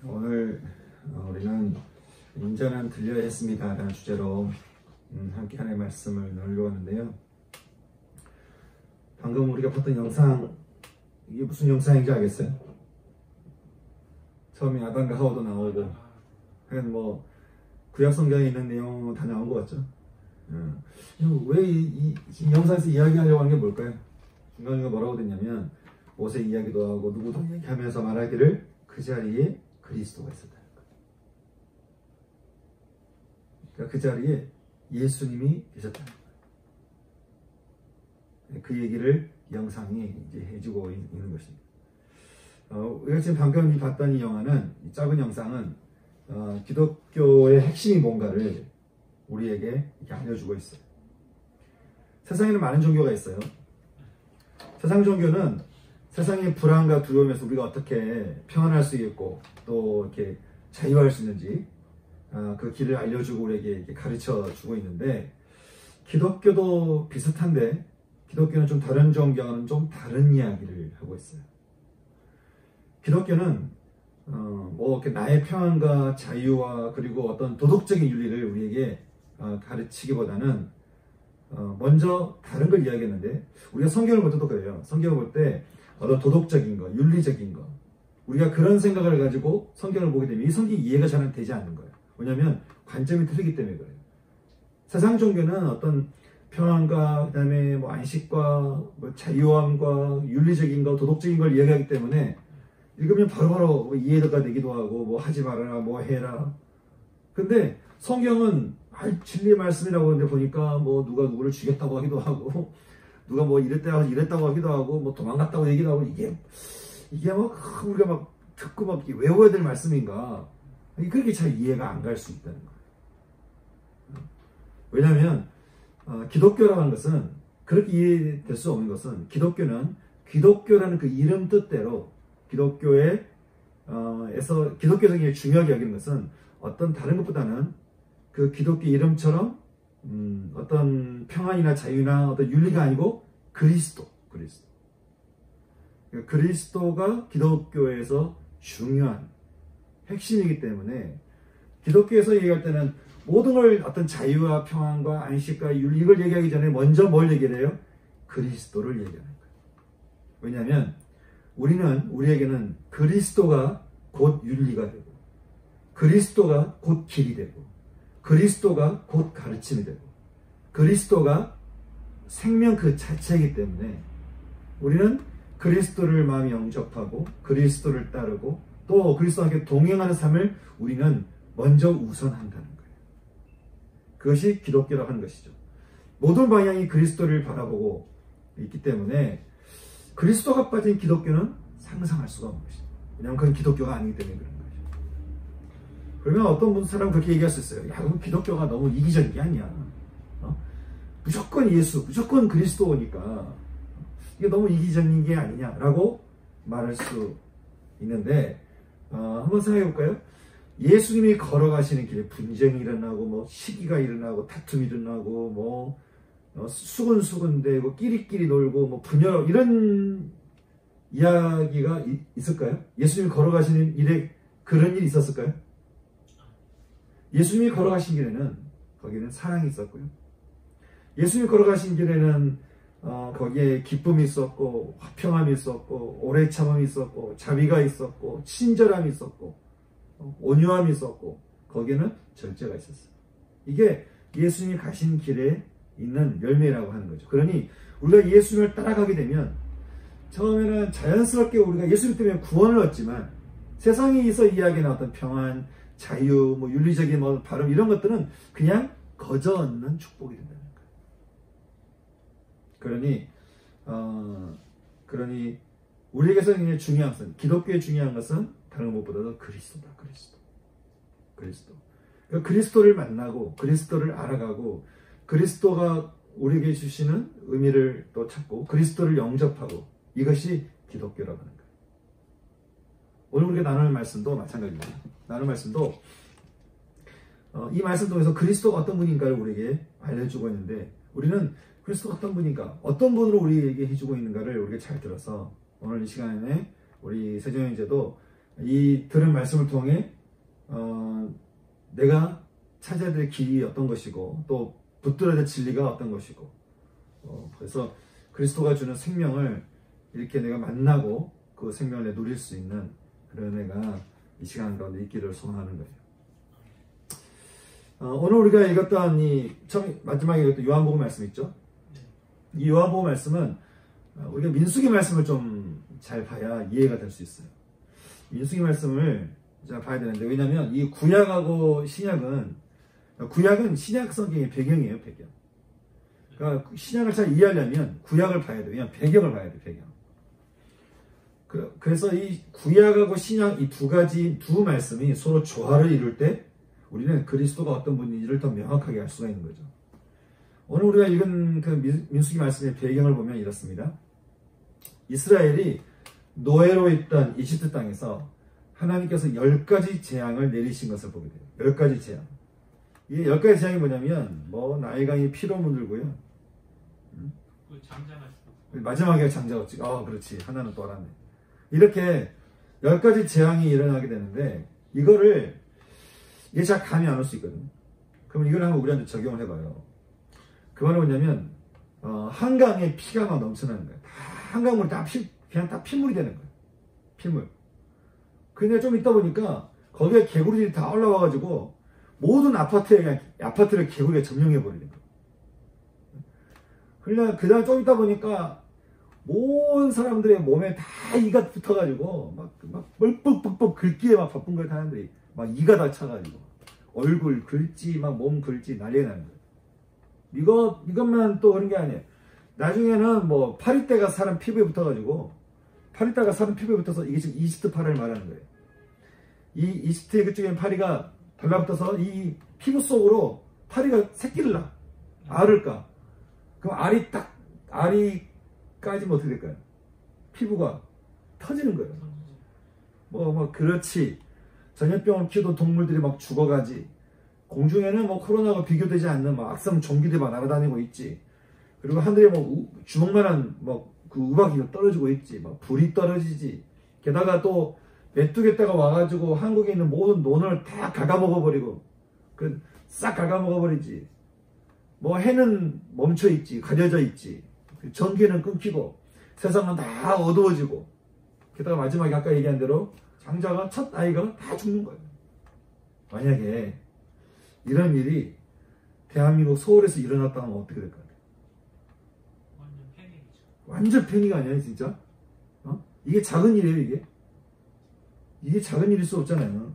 오늘 우리는 인자는 들려야 했습니다 라는 주제로 함께 하나님의 말씀을 나누려고 하는데요. 방금 우리가 봤던 영상, 이게 무슨 영상인지 알겠어요? 처음에 아담과 하와도 나오고 뭐 구약 성경에 있는 내용은 다 나온 것 같죠? 왜 이 영상에서 이야기하려고 하는 게 뭘까요? 중간중간 뭐라고 됐냐면 모세 이야기도 하고 누구도 얘기하면서 말하기를 그 자리에 그리스도가 있었다는 거예요. 그러니까 그 자리에 예수님이 계셨다는 거예요. 그 얘기를 영상이 이제 해주고 있는 것입니다. 우리가 지금 방금 봤던 이 영화는, 이 짧은 영상은 기독교의 핵심이 뭔가를 우리에게 이렇게 알려주고 있어요. 세상에는 많은 종교가 있어요. 세상 종교는 세상의 불안과 두려움에서 우리가 어떻게 평안할 수 있고 또 이렇게 자유할 수 있는지 그 길을 알려주고 우리에게 이렇게 가르쳐 주고 있는데, 기독교도 비슷한데 기독교는 좀 다른 종교와는 좀 다른 이야기를 하고 있어요. 기독교는 뭐 이렇게 나의 평안과 자유와 그리고 어떤 도덕적인 윤리를 우리에게 가르치기보다는 먼저 다른 걸 이야기했는데, 우리가 성경을 볼 때도 그래요. 성경을 볼 때 어떤 도덕적인 거, 윤리적인 거, 우리가 그런 생각을 가지고 성경을 보게 되면 이 성경이 이해가 잘 되지 않는 거예요. 왜냐하면 관점이 틀리기 때문에 그래요. 세상 종교는 어떤 평안과 그다음에 뭐 안식과 뭐 자유함과 윤리적인 거, 도덕적인 걸 이야기하기 때문에 읽으면 바로바로 이해가 되기도 하고 뭐 하지 말아라, 뭐 해라. 근데 성경은 진리의 말씀이라고 하는데 보니까 뭐 누가 누구를 죽였다고 하기도 하고 누가 뭐 이랬다고 하기도 하고 뭐 도망갔다고 얘기도 하고, 이게 막 우리가 막 듣고 막 외워야 될 말씀인가, 그렇게 잘 이해가 안 갈 수 있다는 거예요. 왜냐하면 기독교라는 것은 그렇게 이해될 수 없는 것은, 기독교라는 그 이름 뜻대로 기독교에서 기독교적인 중요하게 여기는 것은 어떤 다른 것보다는 그 기독교 이름처럼 어떤 평안이나 자유나 어떤 윤리가 아니고 그리스도가 기독교에서 중요한 핵심이기 때문에, 기독교에서 얘기할 때는 모든 걸 어떤 자유와 평안과 안식과 윤리, 이걸 얘기하기 전에 먼저 뭘 얘기를 해요? 그리스도를 얘기하는 거예요. 왜냐하면 우리에게는 그리스도가 곧 윤리가 되고, 그리스도가 곧 길이 되고, 그리스도가 곧 가르침이 되고, 그리스도가 생명 그 자체이기 때문에 우리는 그리스도를 마음에 영접하고 그리스도를 따르고 또 그리스도와 함께 동행하는 삶을 우리는 먼저 우선한다는 거예요. 그것이 기독교라고 하는 것이죠. 모든 방향이 그리스도를 바라보고 있기 때문에 그리스도가 빠진 기독교는 상상할 수가 없는 것이죠. 왜냐하면 그건 기독교가 아니기 때문에 그런 거죠. 그러면 어떤 사람은 그렇게 얘기할 수 있어요. 야, 그럼 기독교가 너무 이기적인 게 아니야. 무조건 예수, 무조건 그리스도니까 이게 너무 이기적인 게 아니냐라고 말할 수 있는데, 한번 생각해 볼까요? 예수님이 걸어가시는 길에 분쟁이 일어나고 뭐 시기가 일어나고 다툼이 일어나고 뭐 수근수근대고 끼리끼리 놀고 뭐 분열, 이런 이야기가 있을까요? 예수님이 걸어가시는 길에 그런 일이 있었을까요? 예수님이 걸어가신 길에는 거기는 사랑이 있었고요. 예수님이 걸어가신 길에는 거기에 기쁨이 있었고 화평함이 있었고 오래 참음이 있었고 자비가 있었고 친절함이 있었고 온유함이 있었고 거기에는 절제가 있었어요. 이게 예수님이 가신 길에 있는 열매라고 하는 거죠. 그러니 우리가 예수님을 따라가게 되면 처음에는 자연스럽게 우리가 예수님 때문에 구원을 얻지만, 세상에서 이야기하는 어떤 평안, 자유, 뭐 윤리적인 뭐 발음, 이런 것들은 그냥 거저 얻는 축복이 된다는 거예요. 그러니 우리에게서 중요한 것은, 기독교의 중요한 것은 다른 것보다도 그리스도다. 그리스도. 그러니까 그리스도를 만나고 그리스도를 알아가고 그리스도가 우리에게 주시는 의미를 또 찾고 그리스도를 영접하고, 이것이 기독교라고 하는 거예요. 오늘 우리가 나눌 말씀도 마찬가지입니다. 나눌 말씀도 이 말씀 통해서 그리스도가 어떤 분인가를 우리에게 알려주고 있는데, 우리는 그리스도가 어떤 분인가, 어떤 분으로 우리에게 해주고 있는가를 우리가 잘 들어서 오늘 이 시간에 우리 세종형제도 이 들은 말씀을 통해 내가 찾아야 될 길이 어떤 것이고 또 붙들어야 될 진리가 어떤 것이고 그래서 그리스도가 주는 생명을 이렇게 내가 만나고 그 생명을 누릴 수 있는 그런 은혜가 이 시간 가운데 있기를 소망하는 거예요. 오늘 우리가 읽었던 이 마지막에 읽었던 요한복음 말씀 있죠? 이 요한복음 말씀은 우리가 민수기 말씀을 좀 잘 봐야 이해가 될 수 있어요. 민수기 말씀을 잘 봐야 되는데, 왜냐하면 이 구약하고 신약은 신약 성경의 배경이에요, 배경. 그러니까 신약을 잘 이해하려면 구약을 봐야 돼요. 그냥 배경을 봐야 돼요, 배경. 그래서 이 구약하고 신약 이 두 말씀이 서로 조화를 이룰 때 우리는 그리스도가 어떤 분인지를 더 명확하게 알 수가 있는 거죠. 오늘 우리가 읽은 그 민수기 말씀의 배경을 보면 이렇습니다. 이스라엘이 노예로 있던 이집트 땅에서 하나님께서 10가지 재앙을 내리신 것을 보게 돼요. 10가지 재앙. 이 10가지 재앙이 뭐냐면 나일강이 피로 물들고요. 마지막에 장자였지. 그렇지. 하나는 또 알았네. 이렇게 10가지 재앙이 일어나게 되는데 이거를 이게 잘 감이 안 올 수 있거든요. 그럼 이걸 한번 우리한테 적용을 해봐요. 그 말은 뭐냐면 한강에 피가 막 넘쳐나는 거예요. 다 한강물이 그냥 다 핏물이 되는 거예요. 핏물. 근데 좀 있다 보니까 거기에 개구리들이 다 올라와가지고 모든 아파트를 개구리가 점령해버리는 거예요. 그러나 그 다음 좀 있다 보니까 모든 사람들의 몸에 다 이가 붙어가지고 막 뻘뻑뻑뻑 긁기에 막 바쁜 거예요. 사람들이 막 이가 다 차가지고 얼굴 긁지 막 몸 긁지 난리가 나는 거예요. 이것만 또 그런 게 아니에요. 나중에는 파리떼가 사람 피부에 붙어가지고 이게 지금 이집트 파리를 말하는 거예요. 이 이집트의 그쪽에 파리가 달라붙어서 이 피부 속으로 파리가 새끼를 낳아. 알을 까. 그럼 알이 까지면 어떻게 될까요? 피부가 터지는 거예요. 그렇지. 전염병을 키우던 동물들이 막 죽어가지. 공중에는 코로나가 비교되지 않는 악성 좀비들이 막 날아다니고 있지. 그리고 하늘에 주먹만한 그 우박이 떨어지고 있지. 불이 떨어지지. 게다가 또 메뚜기떼가 와가지고 한국에 있는 모든 논을 다 갉아먹어버리고 싹 갉아먹어버리지. 해는 멈춰있지. 가려져 있지. 전기는 끊기고 세상은 다 어두워지고 게다가 마지막에 아까 얘기한 대로 장자가 첫 아이가 다 죽는 거예요. 만약에 이런 일이 대한민국 서울에서 일어났다 하면 어떻게 될까요? 완전 패닉이죠. 완전 패닉 아니에요, 진짜? 이게 작은 일이에요, 이게 작은 일일 수 없잖아요.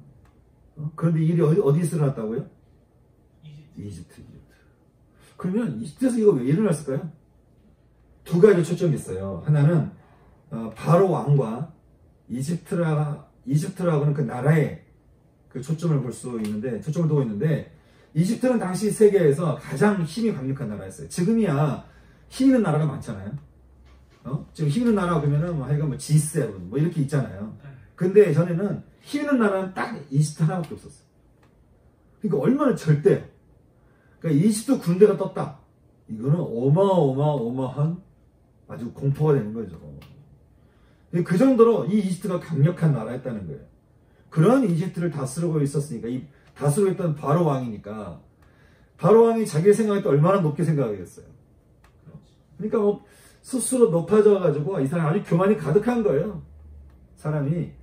그런데 일이 어디서 일어났다고요? 이집트. 그러면 이집트에서 이거 왜 일어났을까요? 두 가지 초점이 있어요. 하나는 바로 왕과 이집트라고는 그 나라의 그 초점을 두고 있는데 이집트는 당시 세계에서 가장 힘이 강력한 나라였어요. 지금이야 힘 있는 나라가 많잖아요. 지금 힘 있는 나라 그러면은 하여간 G7 이렇게 있잖아요. 근데 전에는 힘 있는 나라는 딱 이집트 하나밖에 없었어요. 그러니까 얼마나 절대요. 그러니까 이집트 군대가 떴다. 이거는 어마어마한 아주 공포가 되는 거죠. 그 정도로 이 이집트가 강력한 나라였다는 거예요. 그런 이집트를 다스리고 있었으니까, 이 다스리고 있던 바로 왕이니까, 바로 왕이 자기를 생각할 때 얼마나 높게 생각하겠어요. 그러니까 스스로 높아져가지고 이 사람이 아주 교만이 가득한 거예요. 사람이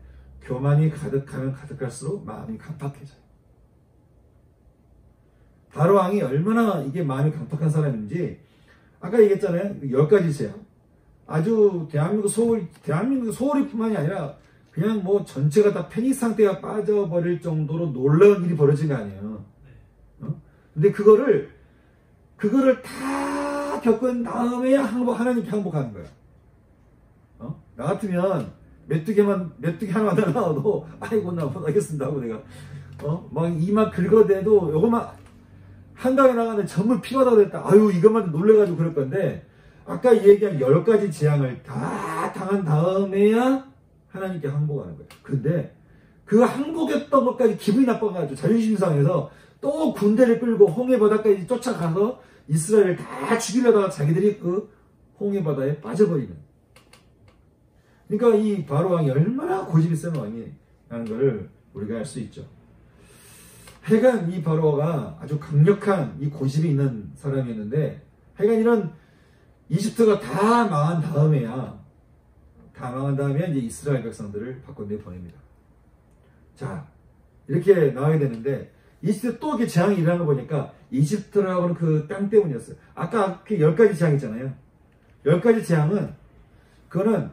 교만이 가득하면 가득할수록 마음이 강팍해져요. 바로 왕이 얼마나 이게 마음이 강팍한 사람인지 아까 얘기했잖아요. 10가지 재앙. 아주 대한민국 소울이뿐만이 아니라 그냥 전체가 다 패닉 상태가 빠져버릴 정도로 놀라운 일이 벌어진 거 아니에요. 근데 그거를 다 겪은 다음에야 하나님께 항복하는 거야. 나 같으면 메뚜기 하나만 날라와도 아이고 나 못하겠습니다 하고 내가 이만 긁어대도 요것만 한강에 나가는데 전부 피가 다 됐다. 아유 이것만 놀래가지고 그럴 건데 아까 얘기한 10가지 재앙을 다 당한 다음에야 하나님께 항복하는 거예요. 근데 그 항복했던 것까지 기분이 나빠가지고 자존심 상해서 또 군대를 끌고 홍해 바다까지 쫓아가서 이스라엘을 다 죽이려다가 자기들이 그 홍해 바다에 빠져버리는. 그러니까 이 바로 왕이 얼마나 고집이 센 왕이 것을 우리가 알 수 있죠. 하여간 이 바로가 아주 강력한 이 고집이 있는 사람이었는데, 하여간 이런 이집트가 다 망한 다음에 이제 이스라엘 백성들을 바꿔내 보냅니다. 자, 이렇게 나와야 되는데, 이집트 또 이렇게 재앙이 일어나는 거 보니까 이집트라고는 그 땅 때문이었어요. 아까 그 10가지 재앙 있잖아요. 10가지 재앙은, 그거는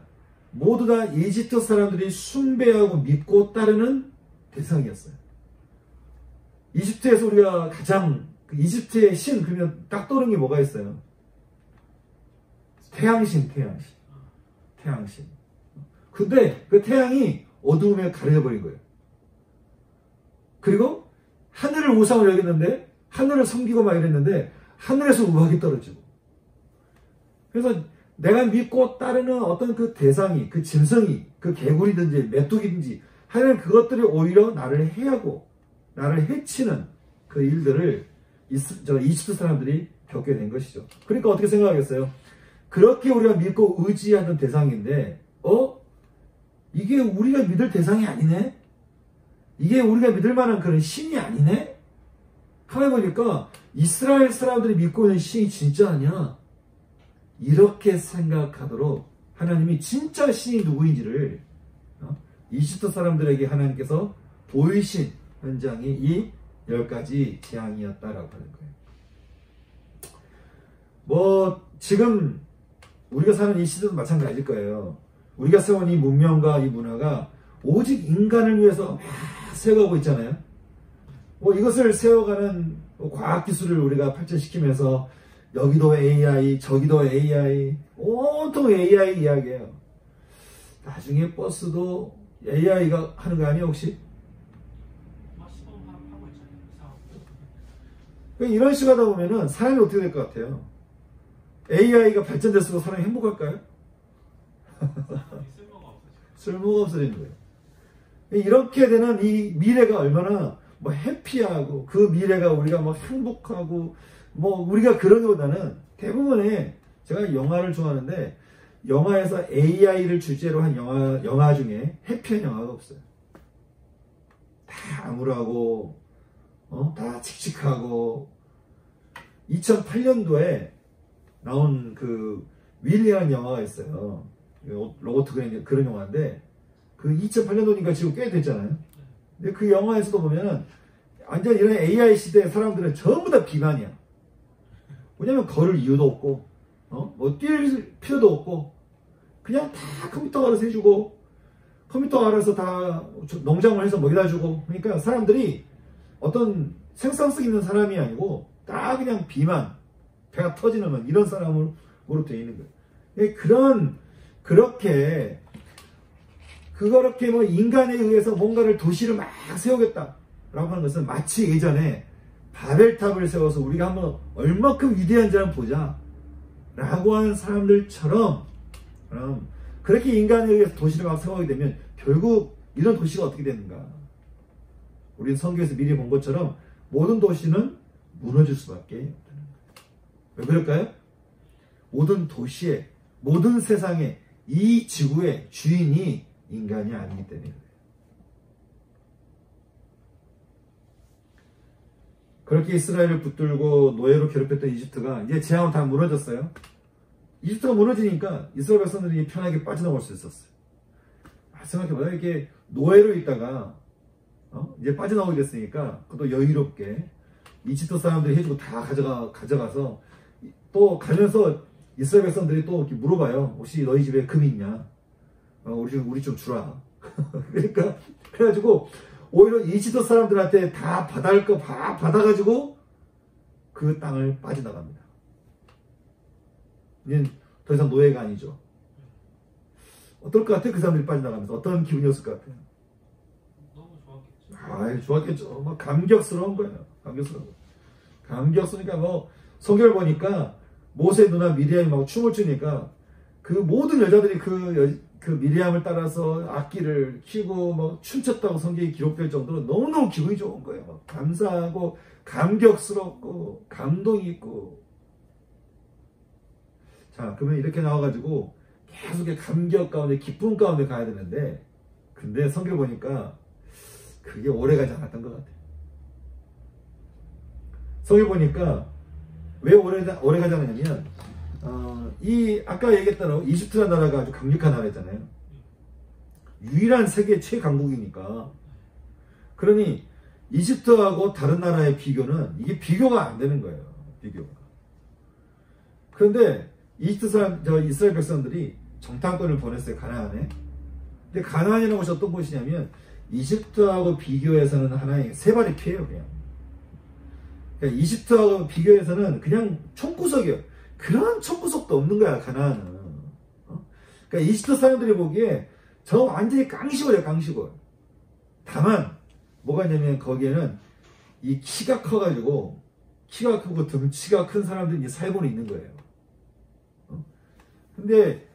모두 다 이집트 사람들이 숭배하고 믿고 따르는 대상이었어요. 이집트에서 우리가 가장, 이집트의 신, 그러면 딱 떠오르는 게 뭐가 있어요? 태양신. 근데 그 태양이 어두움에 가려져버린 거예요. 그리고 하늘을 우상으로 여겼는데, 하늘을 섬기고 막 이랬는데, 하늘에서 우박이 떨어지고. 그래서 내가 믿고 따르는 어떤 그 대상이, 그 짐승이, 그 개구리든지 메뚜기든지, 하여간 그것들이 오히려 나를 해하고, 나를 해치는 그 일들을 이집트 사람들이 겪게 된 것이죠. 그러니까 어떻게 생각하겠어요? 그렇게 우리가 믿고 의지하던 대상인데, 이게 우리가 믿을 대상이 아니네? 이게 우리가 믿을 만한 그런 신이 아니네? 가만히 보니까 이스라엘 사람들이 믿고 있는 신이 진짜 아니야. 이렇게 생각하도록 하나님이 진짜 신이 누구인지를 이집트 사람들에게 하나님께서 보이신 현장이 이 10가지 재앙이었다라고 하는 거예요. 지금 우리가 사는 이 시대도 마찬가지일 거예요. 우리가 세운 이 문명과 이 문화가 오직 인간을 위해서 막 세워가고 있잖아요. 이것을 세워가는 과학기술을 우리가 발전시키면서 여기도 AI, 저기도 AI, 온통 AI 이야기예요. 나중에 버스도 AI가 하는 거 아니에요, 혹시? 시범하고 있잖아요. 이런 식으로 하다 보면은 사람이 어떻게 될 것 같아요? AI가 발전될수록 사람이 행복할까요? 쓸모가 없어지는 거예요. 이렇게 되는 이 미래가 얼마나 해피하고, 그 미래가 우리가 행복하고, 우리가 그런 것보다는 대부분의, 제가 영화를 좋아하는데, 영화에서 AI를 주제로 한 영화 중에 해피한 영화가 없어요. 다 암울하고, 다 칙칙하고. 2008년도에 나온 그 윌리라는 영화가 있어요. 로버트 그런 영화인데, 그 2008년도니까 지금 꽤 됐잖아요. 근데 그 영화에서도 보면은 완전 이런 AI 시대의 사람들은 전부 다 비만이야. 왜냐면 걸을 이유도 없고, 뛸 필요도 없고, 그냥 다 컴퓨터가 알아서 해주고, 컴퓨터가 알아서 다 농장을 해서 먹이다 주고, 그러니까 사람들이 어떤 생산성 있는 사람이 아니고, 다 그냥 비만, 배가 터지는 이런 사람으로 되어 있는 거예요. 그렇게 인간에 의해서 뭔가를 도시를 막 세우겠다라고 하는 것은 마치 예전에 바벨탑을 세워서 우리가 한번 얼마큼 위대한지 한번 보자 라고 하는 사람들처럼, 그렇게 인간에 의해서 도시를 막 세우게 되면 결국 이런 도시가 어떻게 되는가? 우리는 성경에서 미리 본 것처럼 모든 도시는 무너질 수밖에 없다는 거예요. 왜 그럴까요? 모든 도시에, 모든 세상에, 이 지구의 주인이 인간이 아니기 때문에 그래요. 그렇게 이스라엘을 붙들고 노예로 괴롭혔던 이집트가 이제 재앙은 다 무너졌어요. 이집트가 무너지니까 이스라엘 백성들이 편하게 빠져나올 수 있었어요. 생각해봐요. 이렇게 노예로 있다가 이제 빠져나오게 됐으니까 그것도 여유롭게 이집트 사람들이 해주고 다 가져가서 또 가면서 이스라엘 백성들이 또 이렇게 물어봐요. 혹시 너희 집에 금 있냐? 우리 좀 주라. 그러니까 그래가지고 오히려 이집트 사람들한테 다 받아갈 거 받아가지고 그 땅을 빠져나갑니다. 이제 더 이상 노예가 아니죠. 어떨 것 같아요? 그 사람들이 빠져나가면서 어떤 기분이었을 것 같아요? 너무 좋았겠죠. 좋았겠죠. 감격스러운 거예요. 감격스러우니까 성경을 보니까 모세 누나 미리암이 막 춤을 추니까 그 모든 여자들이 그 미리암을 따라서 악기를 키고 춤췄다고 성경이 기록될 정도로 너무너무 기분이 좋은 거예요. 감사하고 감격스럽고 감동이 있고. 자, 그러면 이렇게 나와가지고 계속 감격 가운데 기쁨 가운데 가야 되는데, 근데 성경 보니까 그게 오래가지 않았던 것 같아요. 성에 보니까 왜 오래가지 않았냐면 아까 얘기했던 이집트라는 나라가 아주 강력한 나라잖아요. 유일한 세계 최강국이니까. 그러니 이집트하고 다른 나라의 비교는 이게 비교가 안 되는 거예요. 비교가. 그런데 이스라엘 백성들이 정탐꾼을 보냈어요. 가나안에. 근데 가나안이라는 곳이 어떤 곳이냐면 이집트하고 비교해서는 하나의 세 발의 피해요. 그냥. 그러니까 이집트하고 비교해서는 그냥 총구석이에요. 그런 총구석도 없는 거야. 가나안은. 그러니까 이집트 사람들이 보기에 저 완전히 깡시골이에요. 깡시골. 다만 뭐가 있냐면 거기에는 이 키가 커가지고 키가 크고 등치가 큰 사람들이 이제 살고는 있는 거예요. 근데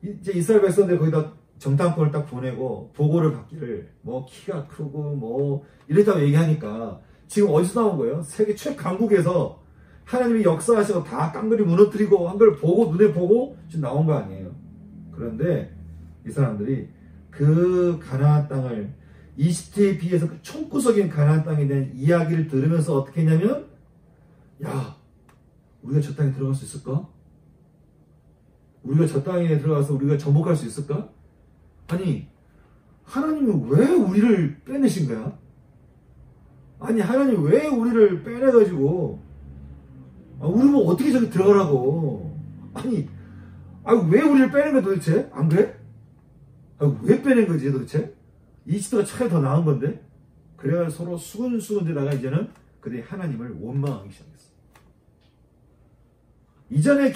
이제 이스라엘 백성들이 거기다 정탐꾼을 딱 보내고 보고를 받기를 뭐 키가 크고 뭐 이랬다고 얘기하니까 지금 어디서 나온 거예요? 세계 최강국에서 하나님이 역사하셔서 다 깡그리 무너뜨리고 한 걸 보고 눈에 보고 지금 나온 거 아니에요. 그런데 이 사람들이 그 가나안 땅을 이집트에 비해서 그 총구석인 가나안 땅에 대한 이야기를 들으면서 어떻게 했냐면 야 우리가 저 땅에 들어갈 수 있을까? 우리가 저 땅에 들어가서 우리가 정복할 수 있을까? 아니 하나님이 왜 우리를 빼내신 거야? 아니 하나님 왜 우리를 빼내가지고 우리 뭐 어떻게 저기 들어가라고 아니 왜 우리를 빼낸 거야 도대체? 안 그래? 왜 빼낸 거지 도대체? 이집트가 차라리 더 나은 건데? 그래야 서로 수근수근 되다가 이제는 그들이 하나님을 원망하기 시작했어. 이전의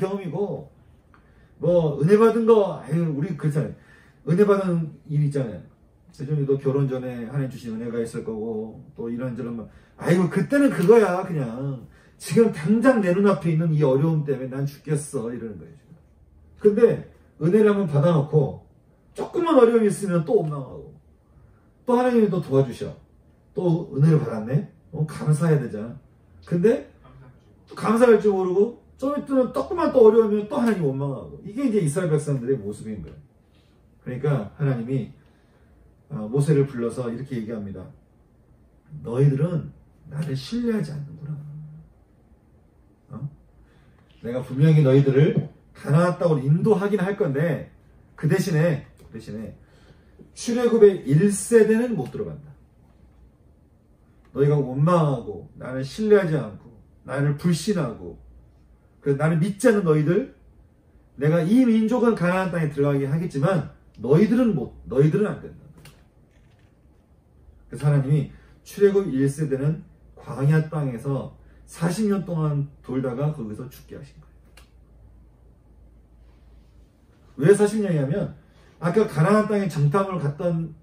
경험이고 뭐 은혜 받은 거 우리 그렇잖아요. 은혜 받은 일 있잖아요. 세종이도 결혼 전에 하나님 주신 은혜가 있을 거고 또 이런저런 그때는 그거야 그냥. 지금 당장 내 눈앞에 있는 이 어려움 때문에 난 죽겠어 이러는 거예요. 지금. 근데 은혜를 한번 받아놓고 조금만 어려움이 있으면 또 원망하고 또 하나님이 또 도와주셔. 또 은혜를 받았네? 감사해야 되잖아. 근데 또 감사할 줄 모르고 좀 있으면 조금만 또 어려우면 또 하나님 원망하고 이게 이제 이스라엘 백성들의 모습인 거예요. 그러니까 하나님이 모세를 불러서 이렇게 얘기합니다. 너희들은 나를 신뢰하지 않는구나. 내가 분명히 너희들을 가나안 땅으로 인도하긴 할 건데 그 대신에 출애굽의 1세대는 못 들어간다. 너희가 원망하고 나를 신뢰하지 않고 나를 불신하고 나를 믿지 않는 너희들 내가 이 민족은 가나안 땅에 들어가게 하겠지만 너희들은 안 된다. 그래서 하나님이 출애굽 1세대는 광야 땅에서 40년 동안 돌다가 거기서 죽게 하신 거예요. 왜 40년이냐면 아까 가나안 땅에 정탐을 갔던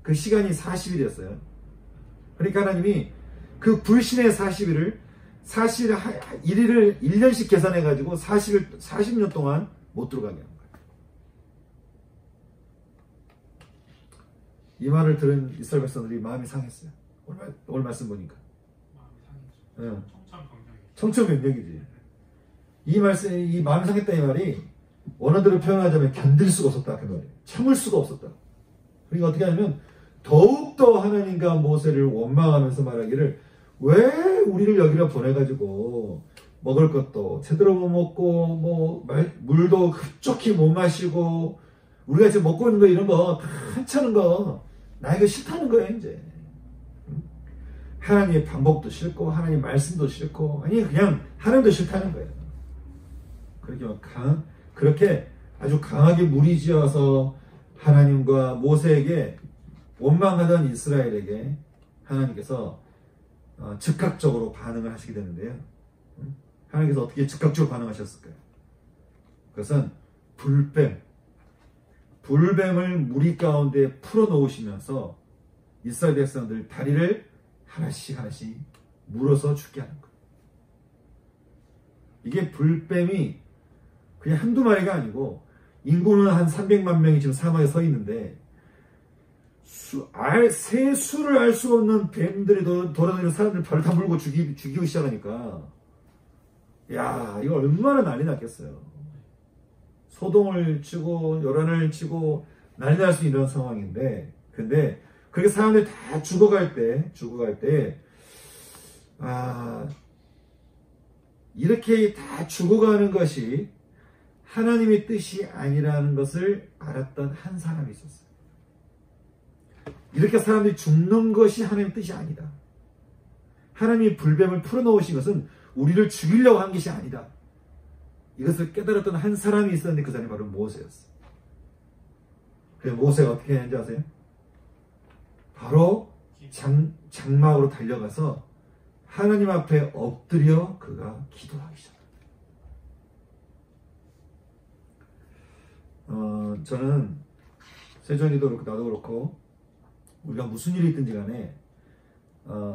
그 시간이 40일이었어요. 그러니까 하나님이 그 불신의 40일을 1일을 1년씩 계산해가지고 40년 동안 못 들어가게 하는 거예요. 이 말을 들은 이스라엘 백성들이 마음이 상했어요. 오늘 말씀 보니까. 마음이 상했죠. 청천벽력이지. 이 마음이 상했다 이 말이 원어대로 표현하자면 견딜 수가 없었다 그 말이에요. 참을 수가 없었다. 그러니까 어떻게 하냐면 더욱더 하나님과 모세를 원망하면서 말하기를 왜 우리를 여기로 보내가지고 먹을 것도 제대로 못 먹고 물도 흡족히 못 마시고 우리가 지금 먹고 있는 거 이런 거 다 하찮은 거 나 이거 싫다는 거예요 이제. 하나님의 방법도 싫고 하나님 말씀도 싫고 아니 그냥 하나님도 싫다는 거예요. 그렇게 아주 강하게 무리지어서 하나님과 모세에게 원망하던 이스라엘에게 하나님께서 즉각적으로 반응을 하시게 되는데요. 하나님께서 어떻게 즉각적으로 반응하셨을까요? 그것은 불뱀을 무리 가운데 풀어놓으시면서 이스라엘 백성들 다리를 하나씩 물어서 죽게 하는 거예요. 이게 불뱀이 그냥 한두 마리가 아니고 인구는 한 300만 명이 지금 사막에 서 있는데 새 수를 알 수 없는 뱀들이 돌아다니는 사람들 발을 다 물고 죽이기 시작하니까 야 이거 얼마나 난리 났겠어요. 소동을 치고 요란을 치고 난리 날 수 있는 상황인데 근데 그렇게 사람들이 다 죽어갈 때, 이렇게 다 죽어가는 것이 하나님의 뜻이 아니라는 것을 알았던 한 사람이 있었어요. 이렇게 사람들이 죽는 것이 하나님의 뜻이 아니다. 하나님이 불뱀을 풀어놓으신 것은 우리를 죽이려고 한 것이 아니다. 이것을 깨달았던 한 사람이 있었는데 그 사람이 바로 모세였어요. 그래서 모세가 어떻게 했는지 아세요? 바로 장막으로 달려가서 하나님 앞에 엎드려 그가 기도하기 시작합니다. 저는 세전이도 그렇고 나도 그렇고 우리가 무슨 일이 있든지 간에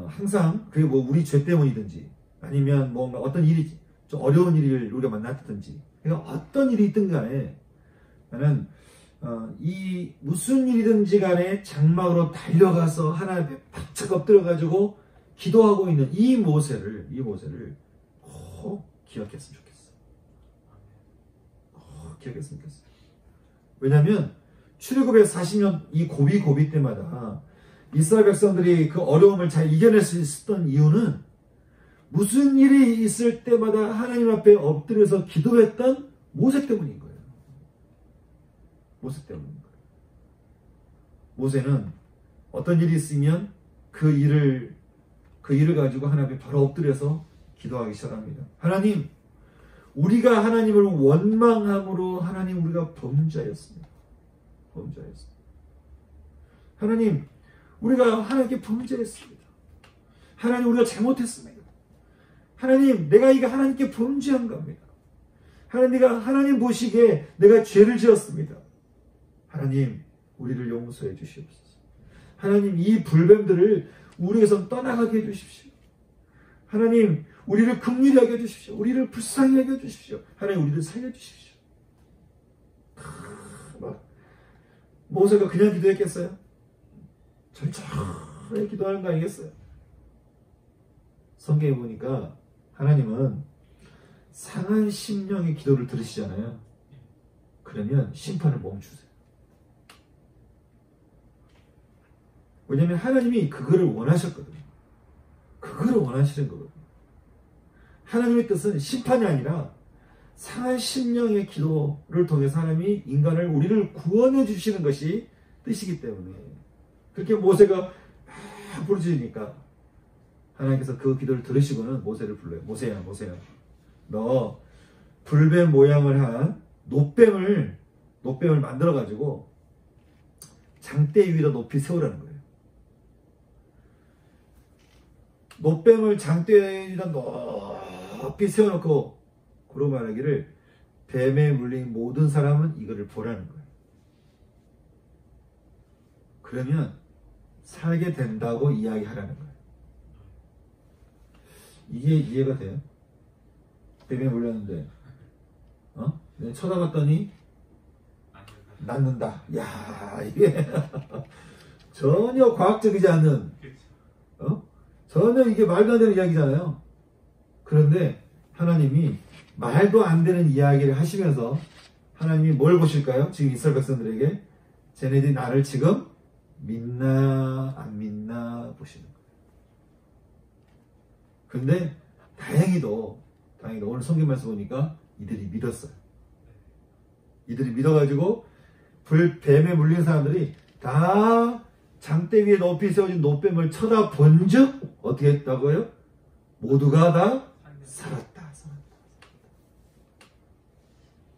항상 그게 뭐 우리 죄 때문이든지 아니면 뭔가 어떤 일이 좀 어려운 일을 우리가 만났든지 그러니까 어떤 일이 있든 간에 나는 이 무슨 일이든지 간에 장막으로 달려가서 하나님 앞에 바짝 엎드려가지고 기도하고 있는 이 모세를 꼭 기억했으면 좋겠어. 기억했으면 좋겠어. 왜냐하면 출애굽의 40년 이 고비 때마다 이스라엘 백성들이 그 어려움을 잘 이겨낼 수 있었던 이유는 무슨 일이 있을 때마다 하나님 앞에 엎드려서 기도했던 모세 때문인 거예요. 모세 때문인 거예요. 모세는 어떤 일이 있으면 그 일을 가지고 하나님 앞에 바로 엎드려서 기도하기 시작합니다. 하나님, 우리가 하나님을 원망함으로 하나님 우리가 범죄하였습니다. 하나님, 우리가 하나님께 범죄했습니다. 하나님, 우리가 잘못했습니다. 하나님, 내가 이거 하나님께 범죄한 겁니다. 하나님, 내가 하나님 보시기에 내가 죄를 지었습니다. 하나님, 우리를 용서해 주시옵소서. 하나님, 이 불뱀들을 우리에서 떠나가게 해주십시오. 하나님, 우리를 긍휼히 여겨 주십시오. 우리를 불쌍히 여겨 주십시오. 하나님, 우리를 살려주십시오. 모세가 그냥 기도했겠어요? 절절히 기도하는 거 아니겠어요? 성경에 보니까 하나님은 상한 심령의 기도를 들으시잖아요. 그러면 심판을 멈추세요. 왜냐하면 하나님이 그거를 원하셨거든요. 그거를 원하시는 거거든요. 하나님의 뜻은 심판이 아니라 상한 심령의 기도를 통해서 하나님이 인간을 우리를 구원해 주시는 것이 뜻이기 때문에 그렇게 모세가 막 부르짖으니까 하나님께서 그 기도를 들으시고는 모세를 불러요. 모세야 너 불뱀 모양을 한 놋뱀을 만들어 가지고 장대 위에다 높이 세우라는 거예요. 놋뱀을 장대 위에다 높이 세워놓고 그러고 말하기를 뱀에 물린 모든 사람은 이거를 보라는 거예요. 그러면 살게 된다고 이야기하라는 거예요. 이게 이해가 돼요? 뱀에 물렸는데 쳐다봤더니 낫는다. 야, 이게 전혀 과학적이지 않은 전혀 이게 말도 안 되는 이야기잖아요. 그런데 하나님이 말도 안 되는 이야기를 하시면서 하나님이 뭘 보실까요? 지금 이스라엘 백성들에게 쟤네들이 나를 지금 믿나 안 믿나 보시는 거예요. 근데 다행히도 오늘 성경 말씀 보니까 이들이 믿었어요. 이들이 믿어가지고 뱀에 물린 사람들이 다 장대 위에 높이 세워진 놋뱀을 쳐다본 즉 어떻게 했다고요? 모두가 다 살았다.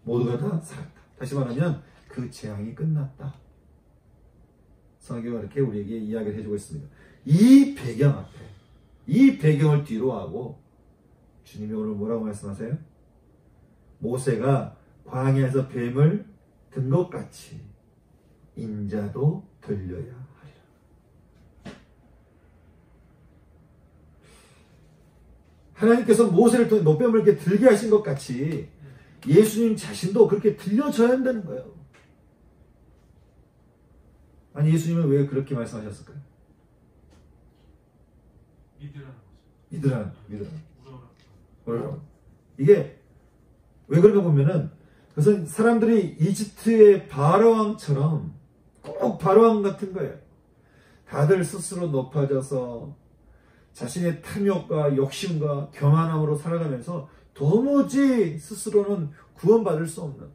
모두가 다 살았다. 다시 말하면 그 재앙이 끝났다. 성경은 이렇게 우리에게 이야기를 해주고 있습니다. 이 배경 앞에 이 배경을 뒤로 하고 주님이 오늘 뭐라고 말씀하세요? 모세가 광야에서 뱀을 든 것 같이 인자도 들려야 하리라. 하나님께서 모세를 통해 놋뱀을 이렇게 들게 하신 것 같이 예수님 자신도 그렇게 들려줘야 한다는 거예요. 아니 예수님은 왜 그렇게 말씀하셨을까요? 믿으라는 거죠. 이게 왜 그런가 보면은 그것은 사람들이 이집트의 바로왕처럼 꼭 바로왕 같은 거예요. 다들 스스로 높아져서 자신의 탐욕과 욕심과 교만함으로 살아가면서 도무지 스스로는 구원받을 수 없는,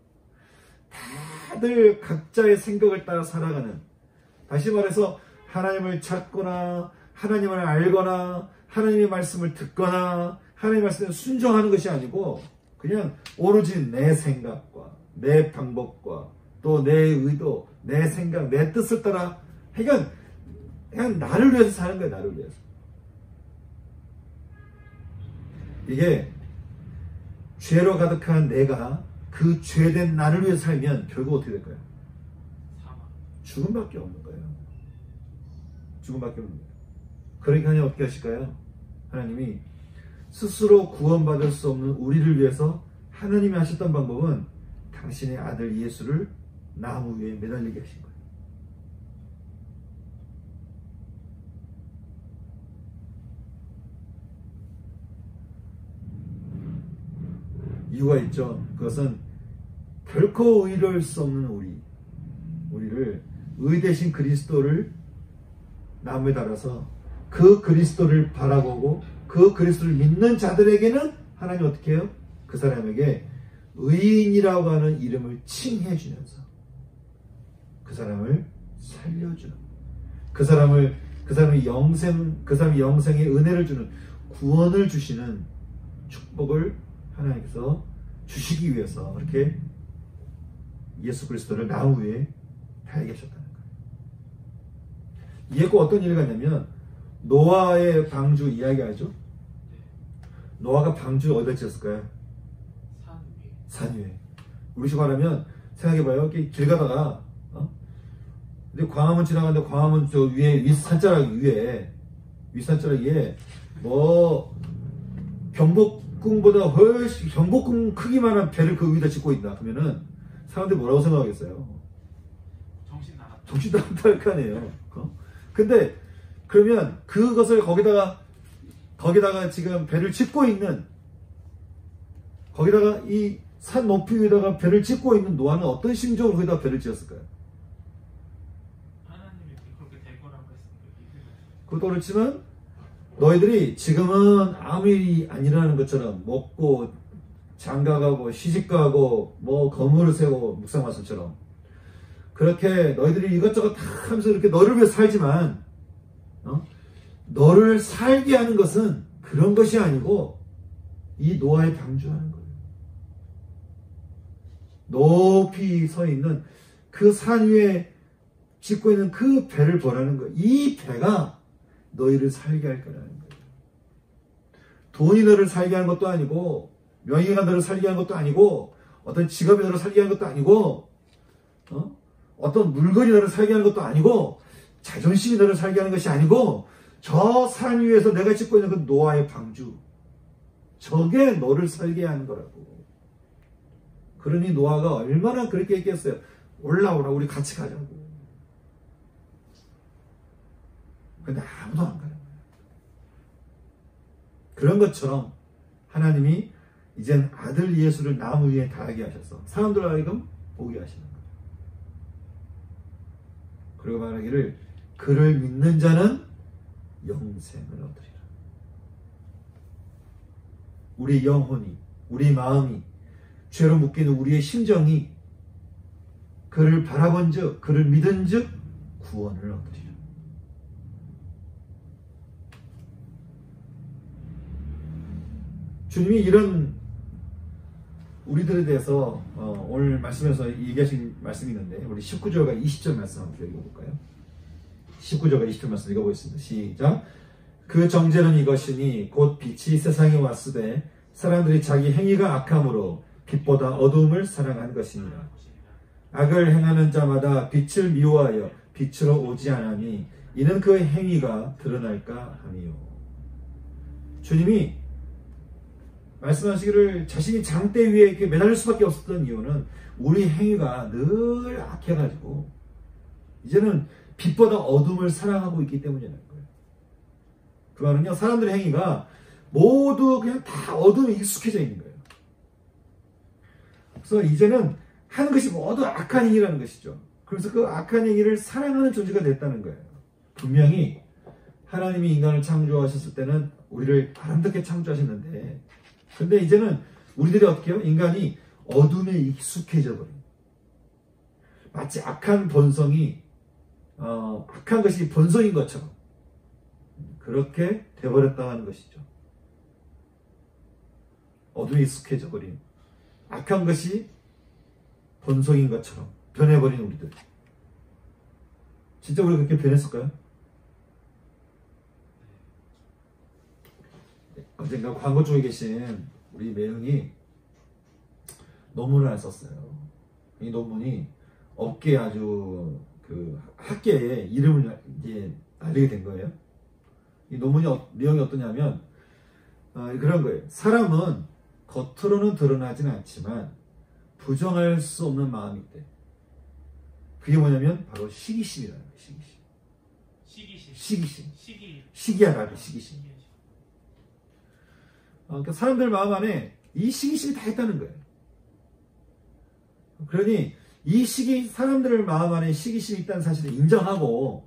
다들 각자의 생각을 따라 살아가는, 다시 말해서 하나님을 찾거나 하나님을 알거나 하나님의 말씀을 듣거나 하나님의 말씀에 순종하는 것이 아니고 그냥 오로지 내 생각과 내 방법과 또 내 의도, 내 생각, 내 뜻을 따라 그냥 나를 위해서 사는 거예요. 나를 위해서. 이게 죄로 가득한 내가 그 죄된 나를 위해서 살면 결국 어떻게 될까요? 죽음밖에 없는 거예요. 죽음밖에 없는 거예요. 그러니까 하나님 어떻게 하실까요? 하나님이 스스로 구원받을 수 없는 우리를 위해서 하나님이 하셨던 방법은 당신의 아들 예수를 나무 위에 매달리게 하신 거예요. 이유가 있죠. 그것은 결코 의로울 수 없는 우리를 의 대신 그리스도를 나무에 달아서 그 그리스도를 바라보고 그 그리스도를 믿는 자들에게는 하나님 어떻게 해요? 그 사람에게 의인이라고 하는 이름을 칭해 주면서 그 사람을 살려주는, 그 사람의 영생의 은혜를 주는, 구원을 주시는 축복을 하나님께서 주시기 위해서 그렇게 예수 그리스도를 나무 위에 달게 하셨다는 거예요. 이게 꼭 어떤 일이 같냐면 노아의 방주 이야기하죠. 노아가 방주 어디다 지었을까요? 산 위에. 우리식 말하면 생각해봐요. 길 가다가 근데 광화문 지나가는데 광화문 저 위에 윗산자락 위에 뭐 경복궁보다 훨씬 경복궁 크기만한 배를 그 위에다 짓고 있다. 그러면은 사람들이 뭐라고 생각하겠어요? 정신 나갔다 할 거 아니에요. 근데 그러면 그것을 거기다가 지금 배를 짓고 있는, 거기다가 이 산 높이 위에다가 배를 짓고 있는 노아는 어떤 심정으로 거기다가 배를 지었을까요? 하나님이 그렇게 될 거라고 했으니까. 그것도 그렇지만 너희들이 지금은 아무 일이 안 일어나는 것처럼 먹고 장가가고 시집가고 뭐 건물을 세우고 묵상마술처럼 그렇게 너희들이 이것저것 다 하면서 이렇게 너를 위해 살지만 너를 살게 하는 것은 그런 것이 아니고 이 노아에 방주하는 거예요. 높이 서 있는 그 산 위에 짓고 있는 그 배를 보라는 거예요. 이 배가 너희를 살게 할 거라는 거예요. 돈이 너를 살게 하는 것도 아니고, 명예가 너를 살게 하는 것도 아니고, 어떤 직업이 너를 살게 하는 것도 아니고, 어떤 물건이 너를 살게 하는 것도 아니고, 자존심이 너를 살게 하는 것이 아니고, 저 산 위에서 내가 짓고 있는 그 노아의 방주, 저게 너를 살게 하는 거라고. 그러니 노아가 얼마나 그렇게 얘기했어요. 올라오라, 우리 같이 가자고. 근데 아무도 안 가는 거예요. 그런 것처럼 하나님이 이젠 아들 예수를 나무 위에 달게 하셔서 사람들 하여금 보게 하시는 거예요. 그리고 말하기를 그를 믿는 자는 영생을 얻으리라. 우리 영혼이, 우리 마음이, 죄로 묶이는 우리의 심정이 그를 바라본 즉, 그를 믿은 즉 구원을 얻으리라. 주님이 이런 우리들에 대해서 오늘 말씀에서 얘기하신 말씀이 있는데 우리 19절과 20절 말씀 한번 읽어볼까요? 19절과 20절 말씀 읽어보겠습니다. 시작. 그 정죄는 이것이니 곧 빛이 세상에 왔으되 사람들이 자기 행위가 악함으로 빛보다 어두움을 사랑한 것이니라. 악을 행하는 자마다 빛을 미워하여 빛으로 오지 않으니 이는 그 행위가 드러날까 함이요. 주님이 말씀하시기를 자신이 장대 위에 이렇게 매달릴 수밖에 없었던 이유는 우리 행위가 늘 악해가지고 이제는 빛보다 어둠을 사랑하고 있기 때문이라는 거예요. 그 말은요, 사람들의 행위가 모두 그냥 다 어둠에 익숙해져 있는 거예요. 그래서 이제는 하는 것이 모두 악한 행위라는 것이죠. 그래서 그 악한 행위를 사랑하는 존재가 됐다는 거예요. 분명히 하나님이 인간을 창조하셨을 때는 우리를 아름답게 창조하셨는데, 근데 이제는 우리들이 어떻게 해요? 인간이 어둠에 익숙해져 버린, 마치 악한 본성이 악한 것이 본성인 것처럼 그렇게 돼버렸다 하는 것이죠. 어둠에 익숙해져 버린 악한 것이 본성인 것처럼 변해버린 우리들. 진짜 우리가 그렇게 변했을까요? 언젠가 광고 쪽에 계신 우리 매형이 논문을 하나 썼어요. 이 논문이 업계에 아주 그 학계에 이름을 이제 알리게 된 거예요. 이 논문이 내용이 어떠냐면 그런 거예요. 사람은 겉으로는 드러나지는 않지만 부정할 수 없는 마음이 있대. 그게 뭐냐면 바로 시기심이라는 거예요. 시기심. 시기하라고 시기심. 그러니까 사람들 마음 안에 이 시기심이 다 있다는 거예요. 그러니 사람들의 마음 안에 시기심이 있다는 사실을 인정하고,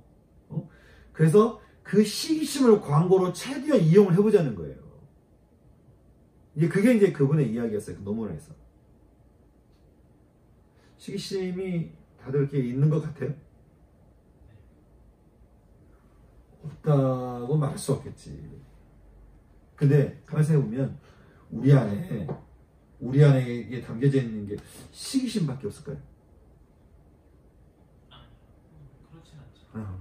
그래서 그 시기심을 광고로 최대한 이용을 해보자는 거예요. 그게 이제 그분의 이야기였어요. 그 논문에서. 시기심이 다들 이렇게 있는 것 같아요? 없다고 말할 수 없겠지. 근데 가만히 생각해보면 우리 안에 이게 담겨져 있는 게 시기심밖에 없을까요? 그렇진 않죠.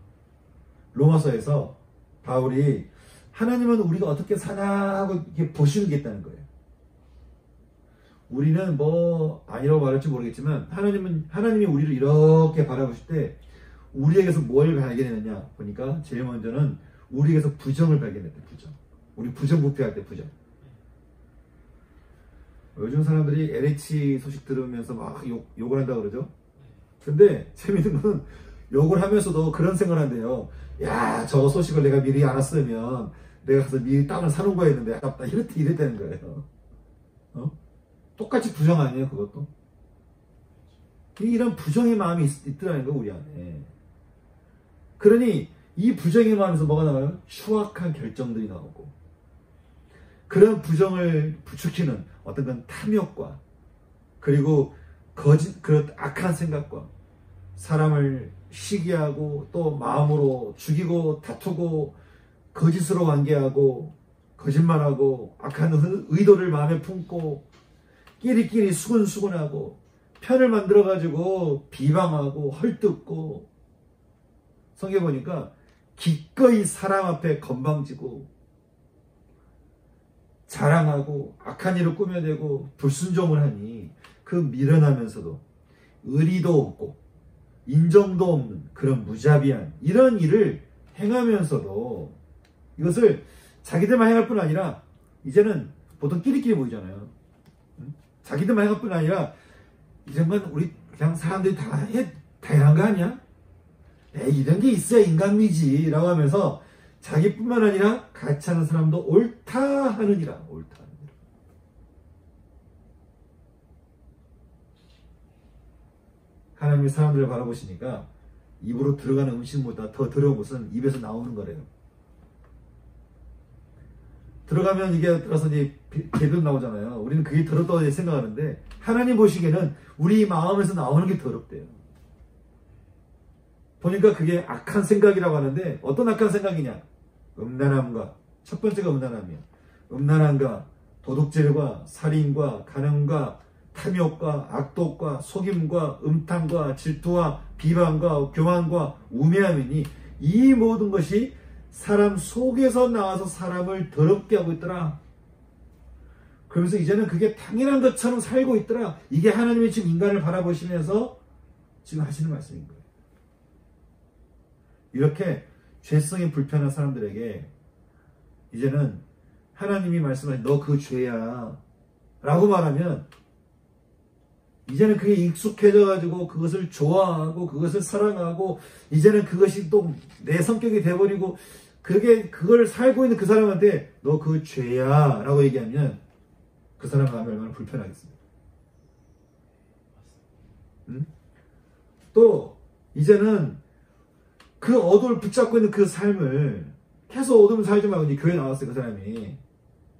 로마서에서 바울이 하나님은 우리가 어떻게 사나 하고 이렇게 보시겠다는 거예요. 우리는 뭐 아니라고 말할지 모르겠지만 하나님이 우리를 이렇게 바라보실 때 우리에게서 뭘 발견했느냐 보니까 제일 먼저는 우리에게서 부정을 발견했대. 부정. 우리 부정부패할 때 부정. 요즘 사람들이 LH 소식 들으면서 막 욕을 한다고 그러죠. 근데 재밌는 건 욕을 하면서도 그런 생각을 한대요. 야, 저 소식을 내가 미리 알았으면 내가 가서 미리 땅을 사놓은 거였는데 아깝다. 이랬다는 거예요. 똑같이 부정 아니에요, 그것도? 이런 부정의 마음이 있더라는 거, 우리 안에. 그러니 이 부정의 마음에서 뭐가 나와요? 추악한 결정들이 나오고, 그런 부정을 부추기는 어떤 건 탐욕과, 그리고 그런 악한 생각과, 사람을 시기하고 또 마음으로 죽이고 다투고 거짓으로 관계하고 거짓말하고 악한 의도를 마음에 품고 끼리끼리 수근수근하고 편을 만들어가지고 비방하고 헐뜯고, 성경에 보니까 기꺼이 사람 앞에 건방지고 자랑하고 악한 일을 꾸며대고 불순종을 하니 그 미련하면서도 의리도 없고 인정도 없는 그런 무자비한 이런 일을 행하면서도 이것을 자기들만 행할 뿐 아니라 이제는 보통 끼리끼리 모이잖아요. 자기들만 행할 뿐 아니라 이제는 우리 그냥 사람들이 다 당연한 거 아니야? 이런 게 있어야 인간미지 라고 하면서 자기뿐만 아니라 같이 하는 사람도 옳다 하느니라. 옳다 하느니라. 하나님이 사람들을 바라보시니까 입으로 들어가는 음식보다 더 더러운 것은 입에서 나오는 거래요. 들어가면 이게 들어서 이제 개도 나오잖아요. 우리는 그게 더럽다고 생각하는데 하나님 보시기에는 우리 마음에서 나오는 게 더럽대요. 보니까 그게 악한 생각이라고 하는데 어떤 악한 생각이냐? 음란함과, 첫 번째가 음란함이야. 음란함과 도둑질과 살인과 간음과 탐욕과 악독과 속임과 음탕과 질투와 비방과 교만과 우매함이니 이 모든 것이 사람 속에서 나와서 사람을 더럽게 하고 있더라. 그러면서 이제는 그게 당연한 것처럼 살고 있더라. 이게 하나님이 지금 인간을 바라보시면서 지금 하시는 말씀인 거예요. 이렇게 죄성이 불편한 사람들에게 이제는 하나님이 말씀하신 너 그 죄야 라고 말하면 이제는 그게 익숙해져 가지고 그것을 좋아하고 그것을 사랑하고 이제는 그것이 또 내 성격이 돼버리고 그걸 살고 있는 그 사람한테 너 그 죄야 라고 얘기하면 그 사람 마음이 얼마나 불편하겠습니까? 또 이제는 그 어둠을 붙잡고 있는 그 삶을 계속 어둠을 살지 말고 이제 교회 나왔어요, 그 사람이.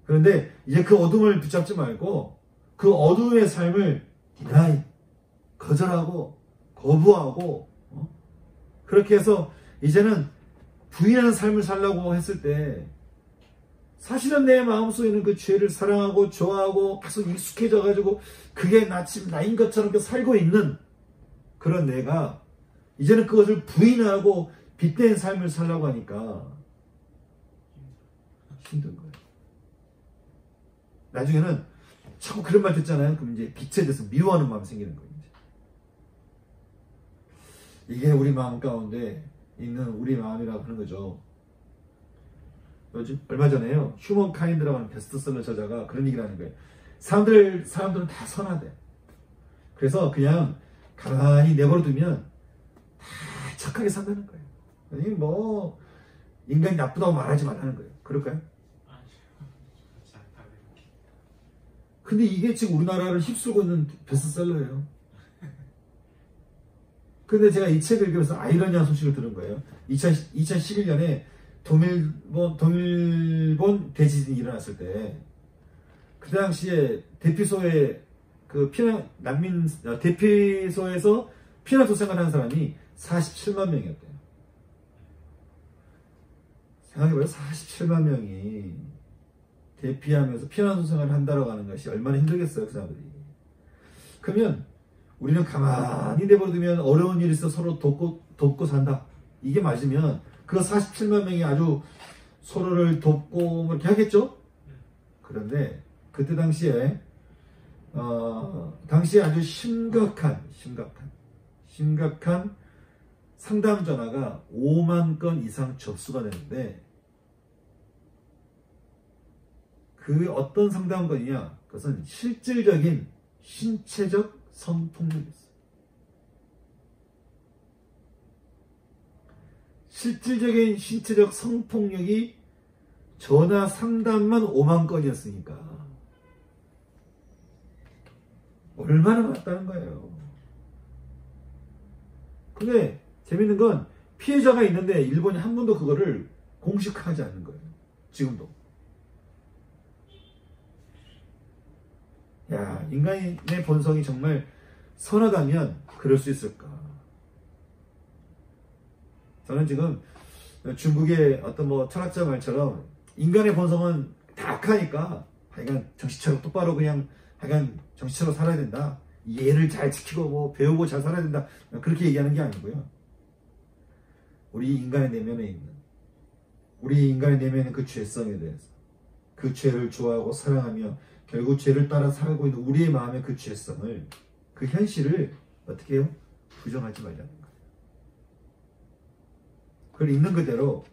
그런데 이제 그 어둠을 붙잡지 말고 그 어둠의 삶을 디나이, 거절하고 거부하고 그렇게 해서 이제는 부인하는 삶을 살려고 했을 때 사실은 내 마음속에는 그 죄를 사랑하고 좋아하고 계속 익숙해져가지고 그게 나인 것처럼 살고 있는 그런 내가 이제는 그것을 부인하고 빗댄 삶을 살려고 하니까 힘든 거예요. 나중에는 자꾸 그런 말 듣잖아요. 그럼 이제 빛에 대해서 미워하는 마음이 생기는 거예요. 이게 우리 마음 가운데 있는 우리 마음이라고 하는 거죠. 요즘 얼마 전에요. 휴먼 카인드라고 하는 베스트셀러 저자가 그런 얘기를 하는 거예요. 사람들은 다 선하대. 그래서 그냥 가만히 내버려두면 다 착하게 산다는 거예요. 아니 뭐 인간이 나쁘다고 말하지 말라는 거예요. 그럴까요? 근데 이게 지금 우리나라를 휩쓸고 있는 베스트셀러예요. 근데 제가 이 책을 읽으면서 아이러니한 소식을 들은 거예요. 2011년에 동일본 대지진이 일어났을 때, 그 당시에 대피소에 대피소에서 피난소 생활하는 사람이 47만 명이었대요. 생각해봐요. 47만 명이 대피하면서 피난소 생활을 한다고 하는 것이 얼마나 힘들겠어요, 그 사람들이. 그러면 우리는 가만히 내버려두면 어려운 일이 있어 서로 돕고 산다. 이게 맞으면 그 47만 명이 아주 서로를 돕고 뭐 이렇게 하겠죠? 그런데 그때 당시에 아주 심각한 상담 전화가 5만 건 이상 접수가 되는데 그 어떤 상담 건이냐? 그것은 실질적인 신체적 성폭력이었어요. 실질적인 신체적 성폭력이 전화 상담만 5만 건이었으니까 얼마나 많다는 거예요. 근데 재밌는 건 피해자가 있는데 일본이 한 번도 그거를 공식화하지 않는 거예요. 지금도. 야, 인간의 본성이 정말 선하다면 그럴 수 있을까? 저는 지금 중국의 어떤 뭐 철학자 말처럼 인간의 본성은 다 악하니까 하여간 정신차려 똑바로 그냥 하여간 정신차려 살아야 된다. 예를 잘 지키고 뭐 배우고 잘 살아야 된다. 그렇게 얘기하는 게 아니고요. 우리 인간의 내면에 있는 그 죄성에 대해서 그 죄를 좋아하고 사랑하며 결국 죄를 따라 살고 있는 우리의 마음의 그 죄성을, 그 현실을 어떻게 해요? 부정하지 말자는 거예요. 그걸 있는 그대로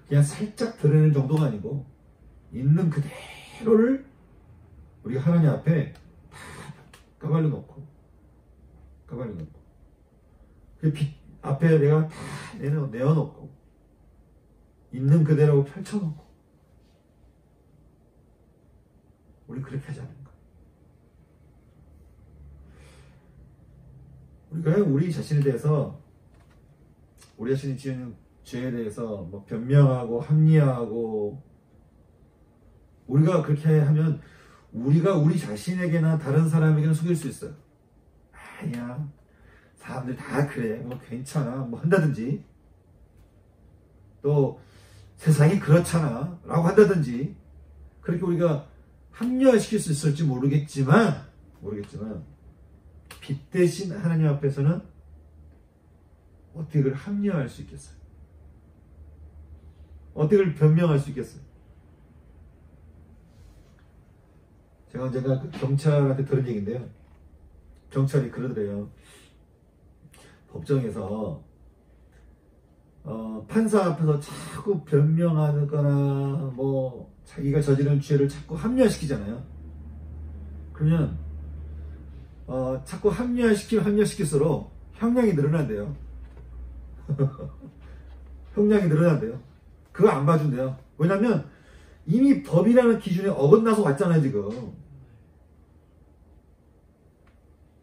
그냥 살짝 드러내는 정도가 아니고 있는 그대로를 우리가 하나님 앞에 다 까발려 놓고 그 빛 앞에 내가 다 내어놓고 있는 그대로 펼쳐놓고 우리 그렇게 하자는 거예요. 우리가 우리 자신에 대해서 우리 자신이 지은 죄에 대해서 뭐 변명하고 합리화하고 우리가 그렇게 하면 우리가 우리 자신에게나 다른 사람에게는 속일 수 있어요. 아니야, 사람들 다 그래, 뭐 괜찮아, 뭐 한다든지, 또 세상이 그렇잖아 라고 한다든지, 그렇게 우리가 합리화시킬 수 있을지 모르겠지만 빛 대신 하나님 앞에서는 어떻게 그걸 합리화할 수 있겠어요? 어떻게 그걸 변명할 수 있겠어요? 제가 그 경찰한테 들은 얘기인데요. 경찰이 그러더래요. 법정에서 판사 앞에서 자꾸 변명하거나 뭐 자기가 저지른 죄를 자꾸 합리화시키잖아요. 그러면 자꾸 합리화시킬수록 형량이 늘어난대요. 형량이 늘어난대요. 그거 안 봐준대요. 왜냐면 이미 법이라는 기준에 어긋나서 왔잖아요, 지금.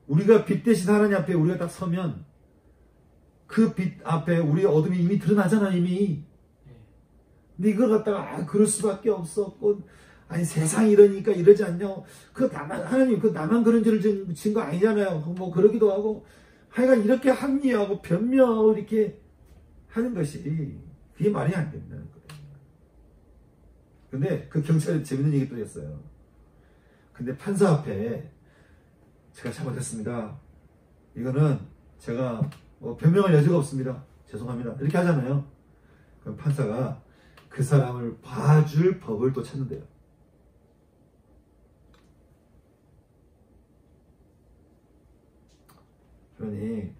우리가 빛 대신 하나님 앞에 우리가 딱 서면 그 빛 앞에 우리의 어둠이 이미 드러나잖아, 이미. 근데 이걸 갖다가 그럴 수밖에 없었고, 아니 세상이 이러니까 이러지 않냐, 그 나만, 하나님 그 나만 그런 죄를 지은 거 아니잖아요, 뭐 그러기도 하고, 하여간 이렇게 합리화하고 변명 이렇게 하는 것이 그게 말이 안 된다는 거예요. 근데 그 경찰이 재밌는 얘기 또 했어요. 근데 판사 앞에 제가 잘못했습니다, 이거는 제가 뭐 변명할 여지가 없습니다, 죄송합니다, 이렇게 하잖아요. 그럼 판사가 그 사람을 봐줄 법을 또 찾는데요. 그러니